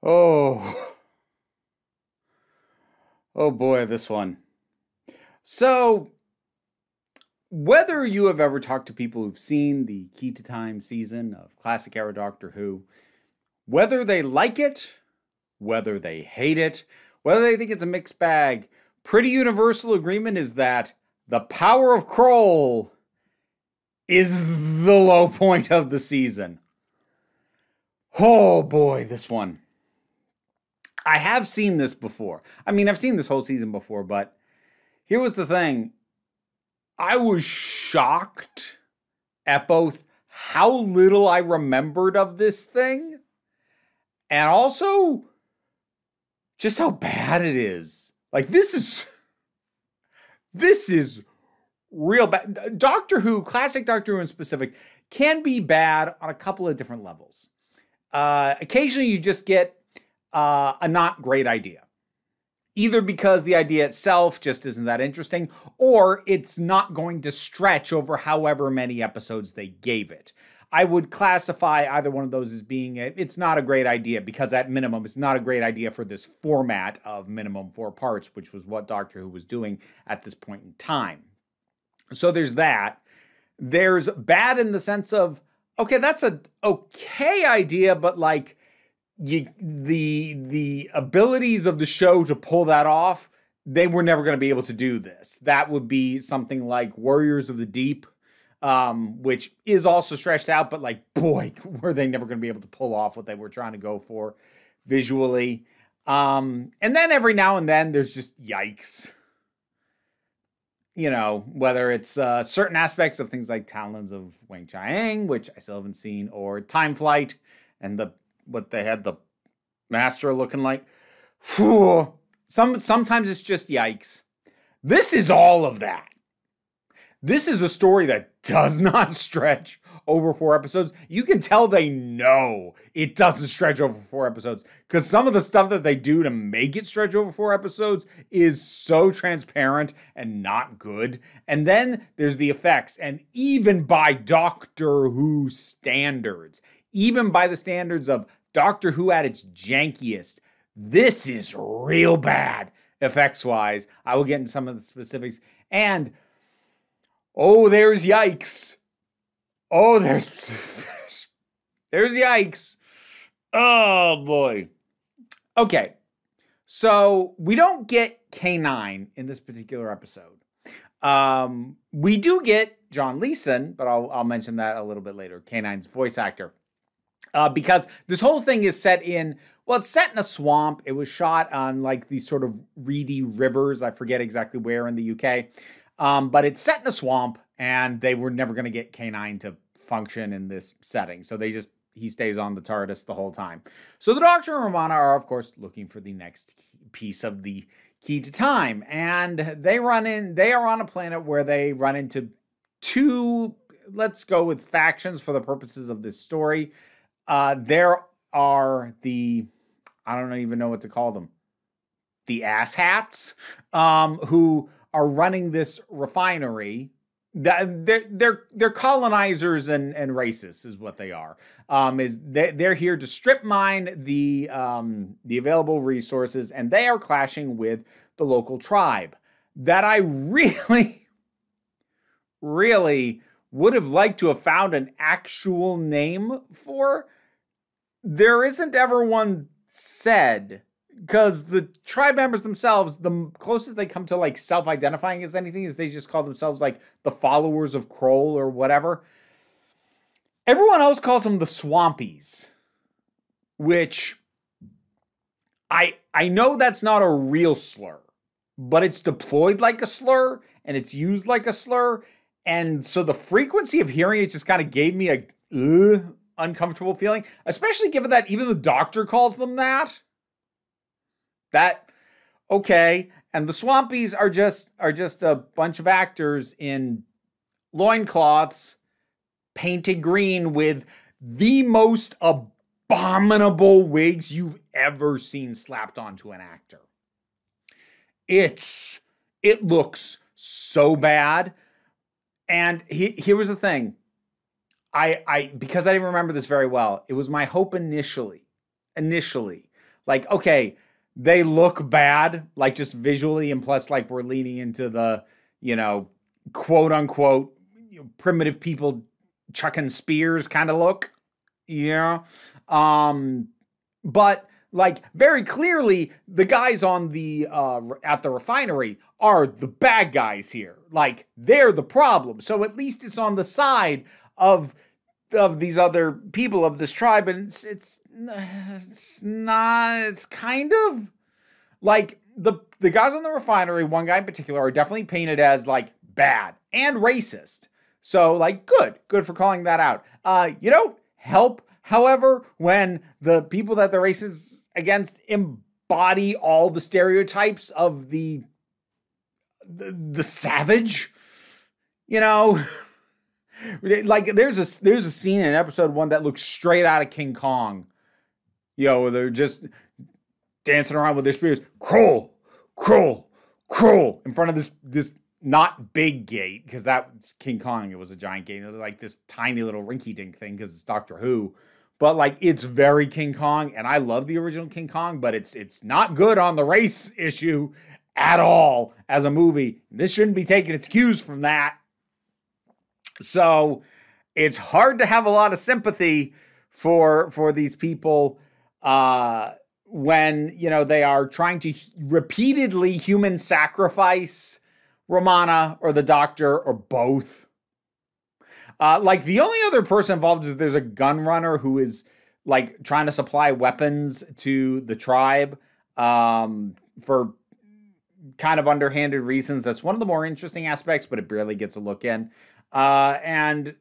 Oh, oh boy, this one. So, whether you have ever talked to people who've seen the Key to Time season of classic era Doctor Who, whether they like it, whether they hate it, whether they think it's a mixed bag, pretty universal agreement is that the power of Kroll is the low point of the season. Oh boy, this one. I have seen this before. I mean, I've seen this whole season before, but here was the thing. I was shocked at both how little I remembered of this thing and also just how bad it is. Like this is real bad. Doctor Who, classic Doctor Who in specific, can be bad on a couple of different levels. Occasionally you just get a not great idea. Either because the idea itself just isn't that interesting, or it's not going to stretch over however many episodes they gave it. I would classify either one of those as being it's not a great idea, because at minimum, it's not a great idea for this format of minimum 4 parts, which was what Doctor Who was doing at this point in time. So there's that. There's bad in the sense of, okay, that's a okay idea, but like, the abilities of the show to pull that off, they were never going to be able to do this. That would be something like Warriors of the Deep, which is also stretched out, but like, boy, were they never going to be able to pull off what they were trying to go for visually. And then every now and then there's just yikes. You know, whether it's certain aspects of things like Talons of Wang Chiang, which I still haven't seen, or Time Flight, and what they had the master looking like. Whew. Sometimes it's just yikes. This is all of that. This is a story that does not stretch over 4 episodes. You can tell they know it doesn't stretch over 4 episodes, because some of the stuff that they do to make it stretch over 4 episodes is so transparent and not good. And then there's the effects, and even by Doctor Who standards, even by the standards of Doctor Who at its jankiest, this is real bad effects-wise. I will get into some of the specifics. And, oh, there's yikes. Oh, there's yikes. Oh, boy. Okay, so we don't get K9 in this particular episode. We do get John Leeson, but I'll mention that a little bit later, K9's voice actor. Because this whole thing is set in, well, it's set in a swamp. It was shot on like these sort of reedy rivers. I forget exactly where in the UK. But it's set in a swamp, and they were never going to get K9 to function in this setting. So he stays on the TARDIS the whole time. So the Doctor and Romana are, of course, looking for the next piece of the Key to Time. And they are on a planet where they run into 2, let's go with factions for the purposes of this story. There are I don't even know what to call them, the asshats, who are running this refinery. They're colonizers and racists is what they are. They're here to strip mine the available resources, and they are clashing with the local tribe that I really, really would have liked to have found an actual name for. There isn't ever one said, because the tribe members themselves, the closest they come to like self-identifying as anything is they just call themselves like the followers of Kroll or whatever. Everyone else calls them the Swampies, which I know that's not a real slur, but it's deployed like a slur and it's used like a slur. And so the frequency of hearing it just kind of gave me a uncomfortable feeling, especially given that even the Doctor calls them that. Okay. And the Swampies are just a bunch of actors in loincloths painted green with the most abominable wigs you've ever seen slapped onto an actor. It looks so bad. And here was the thing. Because I didn't remember this very well, it was my hope initially Like, okay, they look bad, like just visually, and plus, like, we're leaning into the, you know, quote unquote, primitive people chucking spears kind of look. Yeah. But like very clearly the guys on the at the refinery are the bad guys here. Like they're the problem. So at least it's on the side of these other people of this tribe, and it's not, it's kind of like the guys on the refinery, one guy in particular, are definitely painted as like bad and racist. So like good for calling that out. You don't help, however, when the people that they're racist against embody all the stereotypes of the savage, you know. Like there's a scene in episode 1 that looks straight out of King Kong. Where they're just dancing around with their spears. Kroll, Kroll, Kroll, in front of this not big gate, because that's King Kong. It was a giant gate. It was like this tiny little rinky-dink thing because it's Doctor Who. But like it's very King Kong, and I love the original King Kong, but it's not good on the race issue at all as a movie. This shouldn't be taking its cues from that. So it's hard to have a lot of sympathy for these people when, they are trying to repeatedly human sacrifice Romana or the Doctor or both. Like the only other person involved is there's a gun runner who is like trying to supply weapons to the tribe for kind of underhanded reasons. That's one of the more interesting aspects, but it barely gets a look in. And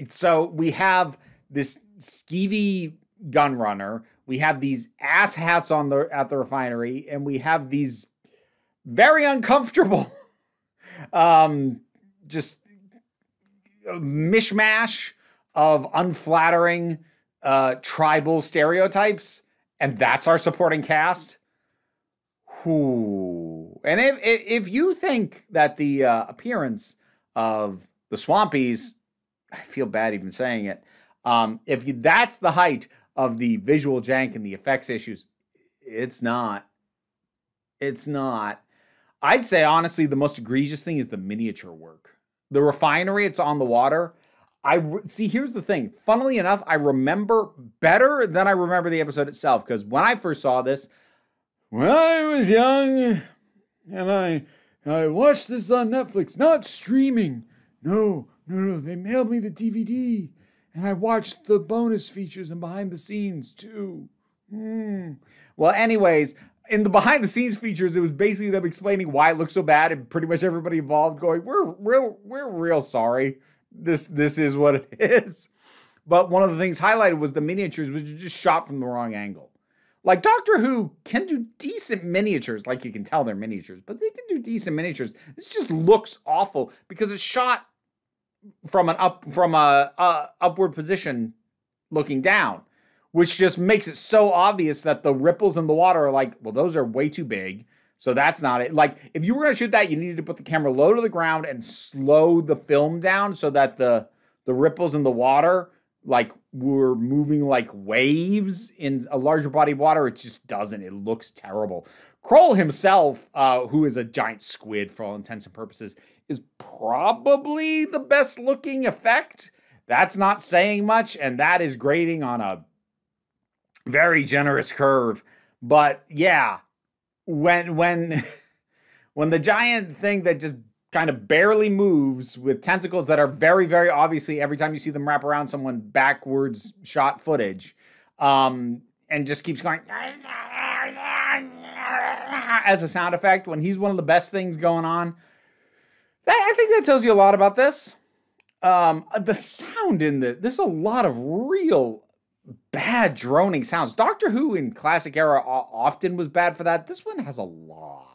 so we have this skeevy gun runner. We have these ass hats at the refinery, and we have these very uncomfortable, just a mishmash of unflattering, tribal stereotypes. And that's our supporting cast. Ooh. And if you think that the appearance of the Swampies, I feel bad even saying it, that's the height of the visual jank and the effects issues, it's not. It's not. I'd say, honestly, the most egregious thing is the miniature work. The refinery, it's on the water. See, here's the thing. Funnily enough, I remember better than I remember the episode itself, because when I first saw this, when I was young, and I watched this on Netflix, not streaming. No, they mailed me the DVD, and I watched the bonus features and behind the scenes too. Well, anyways, in the behind the scenes features, it was basically them explaining why it looked so bad, and pretty much everybody involved going, "We're real sorry. This is what it is." But one of the things highlighted was the miniatures, which are just shot from the wrong angle. Like Doctor Who can do decent miniatures, like you can tell they're miniatures, but they can do decent miniatures. This just looks awful because it's shot from a upward position looking down, which just makes it so obvious that the ripples in the water are like, well, those are way too big. So that's not it. Like if you were going to shoot that, you needed to put the camera low to the ground and slow the film down so that the ripples in the water like were moving like waves in a larger body of water. It just doesn't. It looks terrible. Kroll himself, who is a giant squid for all intents and purposes, is probably the best looking effect. That's not saying much, and that is grading on a very generous curve. But yeah, when the giant thing that just kind of barely moves with tentacles that are very, very obviously every time you see them wrap around someone backwards shot footage, and just keeps going as a sound effect when he's one of the best things going on. I think that tells you a lot about this. The sound in there's a lot of real bad droning sounds. Doctor Who in classic era often was bad for that. This one has a lot.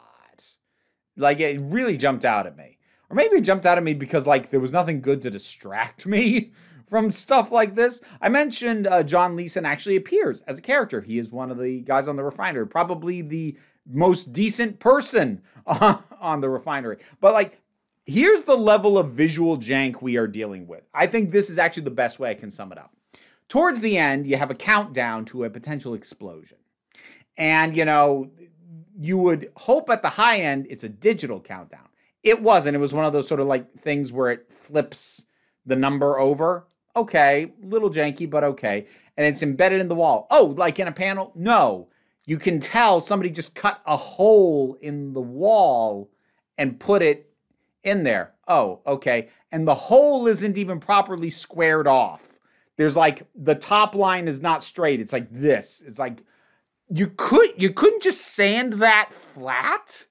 Like, it really jumped out at me. Or maybe it jumped out at me because, like, there was nothing good to distract me from stuff like this. I mentioned John Leeson actually appears as a character. He is one of the guys on the refinery. Probably the most decent person on the refinery. But, like, here's the level of visual jank we are dealing with. I think this is actually the best way I can sum it up. Towards the end, you have a countdown to a potential explosion. And, you know, you would hope at the high end it's a digital countdown. It wasn't. It was one of those sort of like things where it flips the number over. Okay, little janky, but okay. And it's embedded in the wall. Oh, like in a panel? No. You can tell somebody just cut a hole in the wall and put it in there. Oh, okay. And the hole isn't even properly squared off. There's like, the top line is not straight. It's like this. It's like, you couldn't just sand that flat?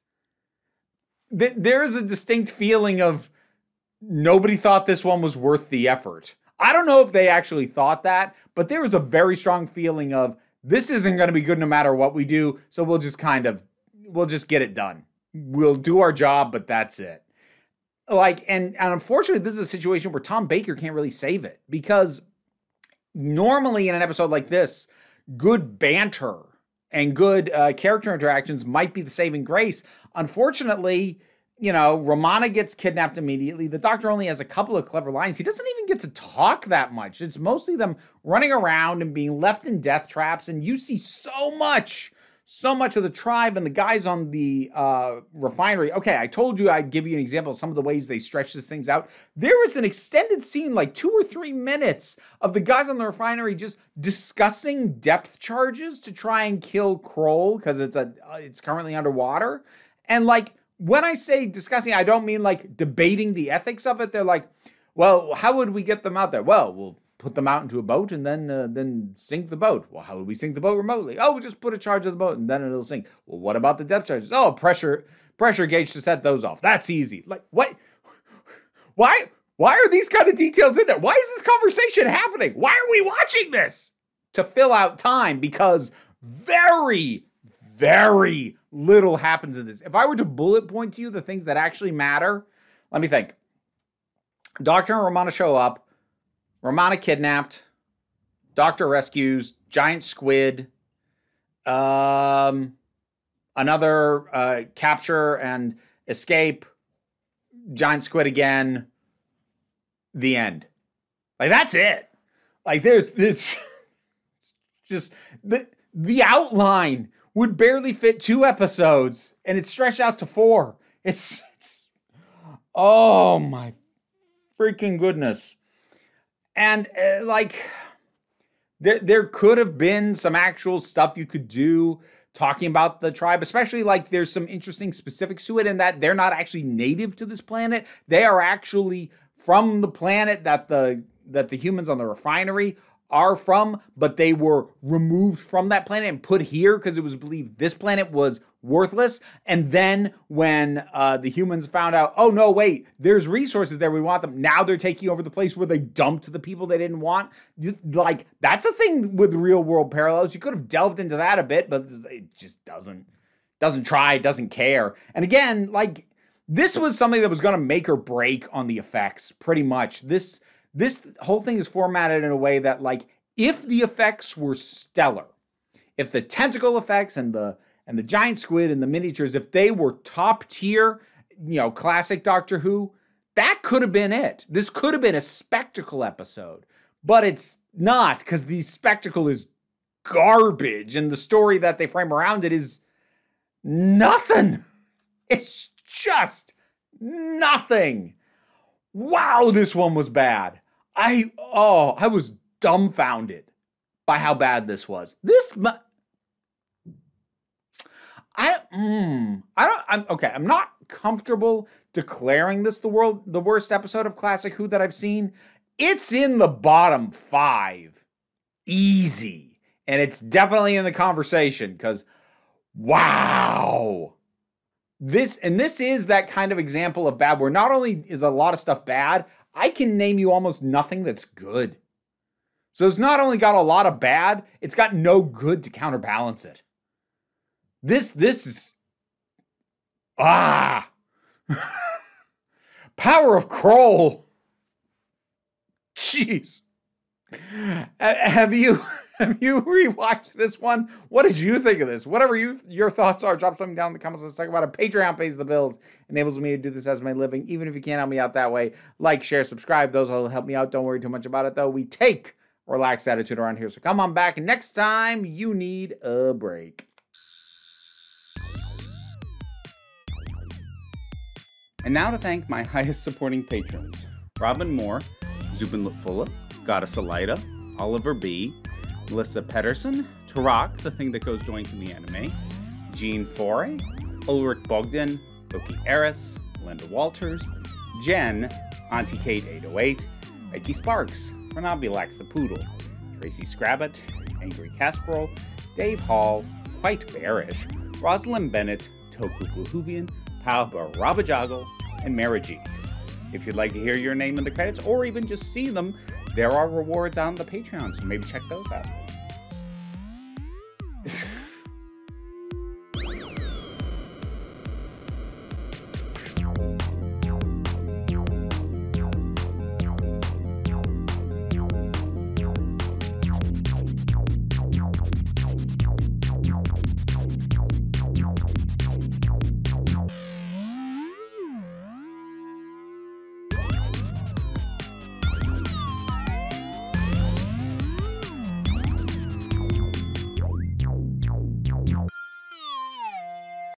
There is a distinct feeling of nobody thought this one was worth the effort. I don't know if they actually thought that, but there was a very strong feeling of this isn't going to be good no matter what we do, so we'll just get it done. We'll do our job, but that's it. Like, and unfortunately, this is a situation where Tom Baker can't really save it, because normally in an episode like this, good banter and good character interactions might be the saving grace. Unfortunately, you know, Romana gets kidnapped immediately. The Doctor only has a couple of clever lines. He doesn't even get to talk that much. It's mostly them running around and being left in death traps. And you see so much of the tribe and the guys on the refinery. Okay, I told you I'd give you an example of some of the ways they stretch these things out. There was an extended scene, like 2 or 3 minutes, of the guys on the refinery just discussing depth charges to try and kill Kroll because it's currently underwater. And like, when I say discussing, I don't mean like debating the ethics of it. They're like, well, how would we get them out there? Well, we'll put them out into a boat and then sink the boat. Well, how would we sink the boat remotely? Oh, we'll just put a charge of the boat and then it'll sink. Well, what about the depth charges? Oh, pressure gauge to set those off. That's easy. Like, what? Why are these kind of details in there? Why is this conversation happening? Why are we watching this? To fill out time, because very, very little happens in this. If I were to bullet point to you the things that actually matter, let me think. Doctor and Romana show up. Romana kidnapped. Doctor rescues. Giant squid. Another capture and escape. Giant squid again. The end. Like, that's it. Like, there's this just the outline would barely fit 2 episodes, and it's stretched out to 4. It's oh my freaking goodness. And like, there could have been some actual stuff you could do talking about the tribe, especially like there's some interesting specifics to it in that they're not actually native to this planet. They are actually from the planet that the humans on the refinery are from, but they were removed from that planet and put here because it was believed this planet was worthless. And then when the humans found out, oh no, wait, there's resources there, we want them. Now they're taking over the place where they dumped the people they didn't want. Like, that's a thing with real world parallels. You could have delved into that a bit, but it just doesn't try, doesn't care. And again, like, this was something that was going to make or break on the effects, pretty much. This whole thing is formatted in a way that, like, if the effects were stellar, if the tentacle effects and the giant squid and the miniatures, if they were top tier, you know, classic Doctor Who, that could have been it. This could have been a spectacle episode, but it's not, because the spectacle is garbage and the story that they frame around it is nothing. It's just nothing. Wow, this one was bad. I was dumbfounded by how bad this was. I'm not comfortable declaring this the worst episode of Classic Who that I've seen. It's in the bottom 5. Easy. And it's definitely in the conversation, because wow. This is that kind of example of bad where not only is a lot of stuff bad, I can name you almost nothing that's good. So it's not only got a lot of bad, it's got no good to counterbalance it. This is Power of Kroll. Jeez. Have you rewatched this one? What did you think of this? Whatever your thoughts are, drop something down in the comments. Let's talk about it. Patreon pays the bills, enables me to do this as my living. Even if you can't help me out that way, like, share, subscribe. Those will help me out. Don't worry too much about it, though. We take a relaxed attitude around here. So come on back next time you need a break. And now to thank my highest supporting patrons: Robin Moore, Zubin Lutfula, Goddess Elida, Oliver B., Melissa Pedersen, Tarak, the thing that goes doink in the anime, Jean Foray, Ulrich Bogdan, Loki Eris, Linda Walters, Jen, Auntie Kate 808, Becky Sparks, Renabulax the Poodle, Tracy Scrabbit, Angry Casperol, Dave Hall, Quite Bearish, Rosalind Bennett, Toku Bluhuvian, Pal Rabajagal, and Mara G. If you'd like to hear your name in the credits or even just see them, there are rewards on the Patreon, so maybe check those out.